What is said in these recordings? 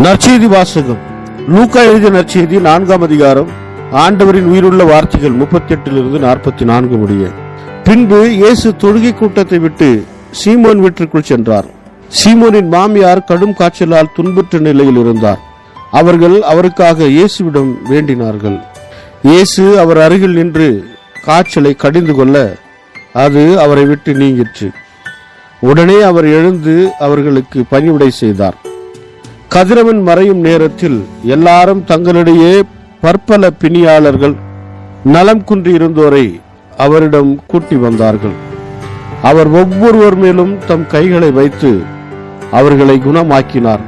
நற்செய்தி வாசகம். லூக்கா எழுதிய நற்செய்தி 4ஆம் அதிகாரம். ஆண்டவரின் உயிருள்ள வார்த்தைகள் 38 44 முடிய. பின்பு இயேசு தொழுகை கூட்டத்தை விட்டு சீமோன் வீட்டிற்குள் சென்றார். சீமோனின் மாமியார் கடும் காய்ச்சலால் துன்புற்ற நிலையில் இருந்தார். அவர்கள் அவருக்காக இயேசுவிடம் வேண்டினார்கள். இயேசு அவர் அருகில் நின்று காய்ச்சலை கடிந்து கொள்ள அது அவரை விட்டு நீங்கிற்று. உடனே அவர் எழுந்து அவர்களுக்கு பணிவிடை செய்தார். கதிரவன் மறையும் நேரத்தில் எல்லாரும் தங்களிடையே பற்பல பிணியாளர்கள், நலம் குன்றி இருந்தோரை அவரிடம் கூட்டி வந்தார்கள். அவர் ஒவ்வொருவர் மேலும் தம் கைகளை வைத்து அவர்களை குணமாக்கினார்.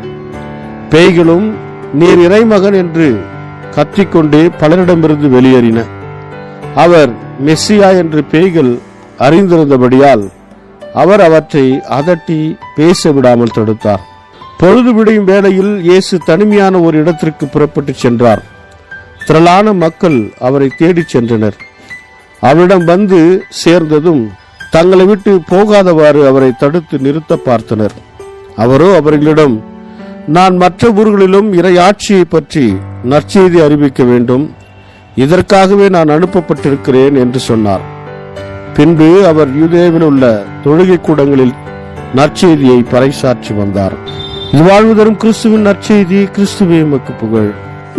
பேய்களும் நீர் இறைமகன் என்று கத்திக்கொண்டே பலரிடமிருந்து வெளியேறின. அவர் மெஸ்ஸியா என்று பேய்கள் அறிந்திருந்தபடியால் அவர் அவற்றை அதட்டி பேச விடாமல் தடுத்தார். பொழுது விடியும் வேளையில் இயேசு தனிமையான ஒரு இடத்திற்கு புறப்பட்டு சென்றார். திரளான மக்கள் அவரை தேடிச் சென்றனர். அவரிடம் வந்து சேர்ந்ததும் தங்களை விட்டு போகாதவாறு அவரை தடுத்து நிறுத்த பார்த்தனர். அவரோ அவர்களிடம், நான் மற்ற ஊர்களிலும் இறையாட்சியை பற்றி நற்செய்தி அறிவிக்க வேண்டும், இதற்காகவே நான் அனுப்பப்பட்டிருக்கிறேன் என்று சொன்னார். பின்பு அவர் யூதேயாவில் உள்ள தொழுகை கூடங்களில் நற்செய்தியை பறைசாற்றி வந்தார். வாழ்வு தரும் கிறிஸ்துவின் நற்செய்தி. கிறிஸ்துவே உமக்கு புகழ்.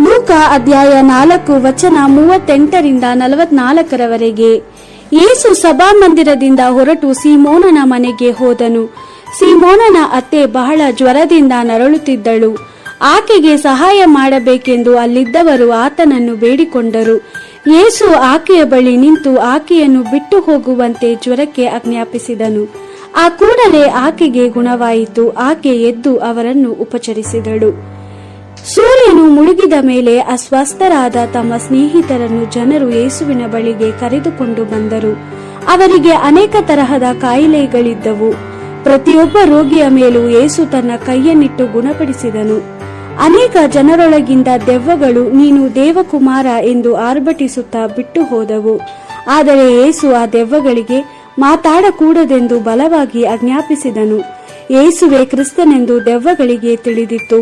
ಲೂಕಾ ಅಧ್ಯಾಯ 4 ವಚನ 38ರಿಂದ 44ರವರೆಗೆ. ಯೇಸು ಸಭಾಮಂದಿರದಿಂದ ಹೊರಟು ಸೀಮೋನನ ಮನೆಗೆ ಹೋದನು. ಸೀಮೋನನ ಅತ್ತೆ ಬಹಳ ಜ್ವರದಿಂದ ನರಳುತ್ತಿದ್ದಳು. ಆಕೆಗೆ ಸಹಾಯ ಮಾಡಬೇಕೆಂದು ಅಲ್ಲಿದ್ದವರು ಆತನನ್ನು ಬೇಡಿಕೊಂಡರು. ಯೇಸು ಆಕೆಯ ಬಳಿ ನಿಂತು ಆಕೆಯನ್ನು ಬಿಟ್ಟು ಹೋಗುವಂತೆ ಜ್ವರಕ್ಕೆ ಆಜ್ಞಾಪಿಸಿದನು. ಆ ಕೂಡಲೇ ಆಕೆಗೆ ಗುಣವಾಯಿತು. ಆಕೆ ಎದ್ದು ಅವರನ್ನು ಉಪಚರಿಸಿದಳು. ಸೂರ್ಯನು ಮುಳುಗಿದ ಮೇಲೆ ಅಸ್ವಸ್ಥರಾದ ತಮ್ಮ ಸ್ನೇಹಿತರನ್ನು ಜನರು ಯೇಸುವಿನ ಬಳಿಗೆ ಕರೆದುಕೊಂಡು ಬಂದರು. ಅವರಿಗೆ ಅನೇಕ ತರಹದ ಕಾಯಿಲೆಗಳಿದ್ದವು. ಪ್ರತಿಯೊಬ್ಬ ರೋಗಿಯ ಮೇಲೂ ಯೇಸು ತನ್ನ ಕೈಯನ್ನಿಟ್ಟು ಗುಣಪಡಿಸಿದನು. ಅನೇಕ ಜನರೊಳಗಿಂದ ದೆವ್ವಗಳು ನೀನು ದೇವಕುಮಾರ ಎಂದು ಆರ್ಭಟಿಸುತ್ತಾ ಬಿಟ್ಟು ಹೋದವು. ಆದರೆ ಯೇಸು ಆ ದೆವ್ವಗಳಿಗೆ ಮಾತಾಡಕೂಡದೆಂದು ಬಲವಾಗಿ ಆಜ್ಞಾಪಿಸಿದನು. ಯೇಸುವೆ ಕ್ರಿಸ್ತನೆಂದು ದೆವ್ವಗಳಿಗೆ ತಿಳಿದಿತ್ತು.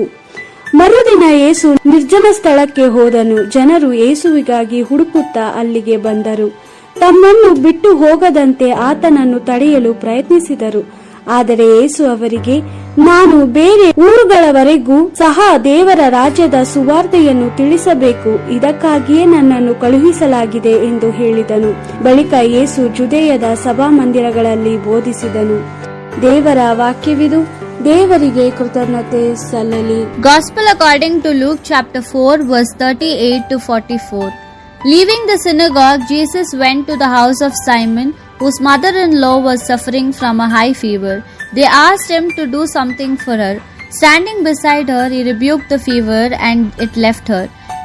ಮರುದಿನ ಯೇಸು ನಿರ್ಜನ ಸ್ಥಳಕ್ಕೆ ಹೋದನು. ಜನರು ಯೇಸುವಿಗಾಗಿ ಹುಡುಕುತ್ತಾ ಅಲ್ಲಿಗೆ ಬಂದರು. ತಮ್ಮನ್ನು ಬಿಟ್ಟು ಹೋಗದಂತೆ ಆತನನ್ನು ತಡೆಯಲು ಪ್ರಯತ್ನಿಸಿದರು. ಆದರೆ ಯೇಸು ಅವರಿಗೆ, ನಾನು ಬೇರೆ ಊರುಗಳವರೆಗೂ ಸಹ ದೇವರ ರಾಜ್ಯದ ಸುವಾರ್ತೆಯನ್ನು ತಿಳಿಸಬೇಕು, ಇದಕ್ಕಾಗಿಯೇ ನನ್ನನ್ನು ಕಳುಹಿಸಲಾಗಿದೆ ಎಂದು ಹೇಳಿದನು. ಬಳಿಕ ಯೇಸು ಜುದೇಯದ ಸಭಾಮಂದಿರಗಳಲ್ಲಿ ಬೋಧಿಸಿದನು. ದೇವರ ವಾಕ್ಯವಿದು. ದೇವರಿಗೆ ಕೃತಜ್ಞತೆ ಸಲ್ಲಲಿ. Gospel according to Luke chapter 4 verse 38 to 44. Leaving the synagogue, Jesus went to the house of Simon, whose mother-in-law was suffering from a high fever. They asked him to do something for her. Standing beside her, he rebuked the fever and it left her.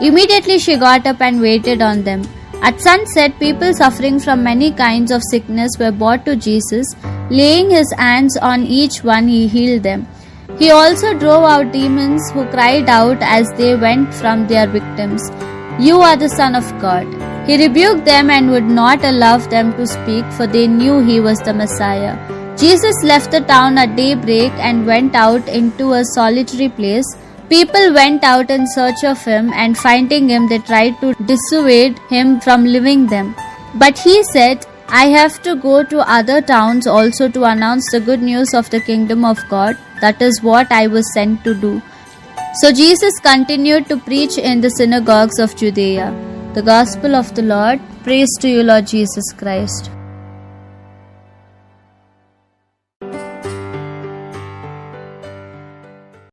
Immediately she got up and waited on them. At sunset, people suffering from many kinds of sickness were brought to Jesus. Laying his hands on each one, he healed them. He also drove out demons who cried out as they went from their victims, "You are the Son of God." He rebuked them and would not allow them to speak, for they knew he was the Messiah. Jesus left the town at daybreak and went out into a solitary place. People went out in search of him, and finding him, they tried to dissuade him from leaving them. But he said, "I have to go to other towns also to announce the good news of the kingdom of God. That is what I was sent to do." So Jesus continued to preach in the synagogues of Judea. The Gospel of the Lord. Praise to you, Lord Jesus Christ.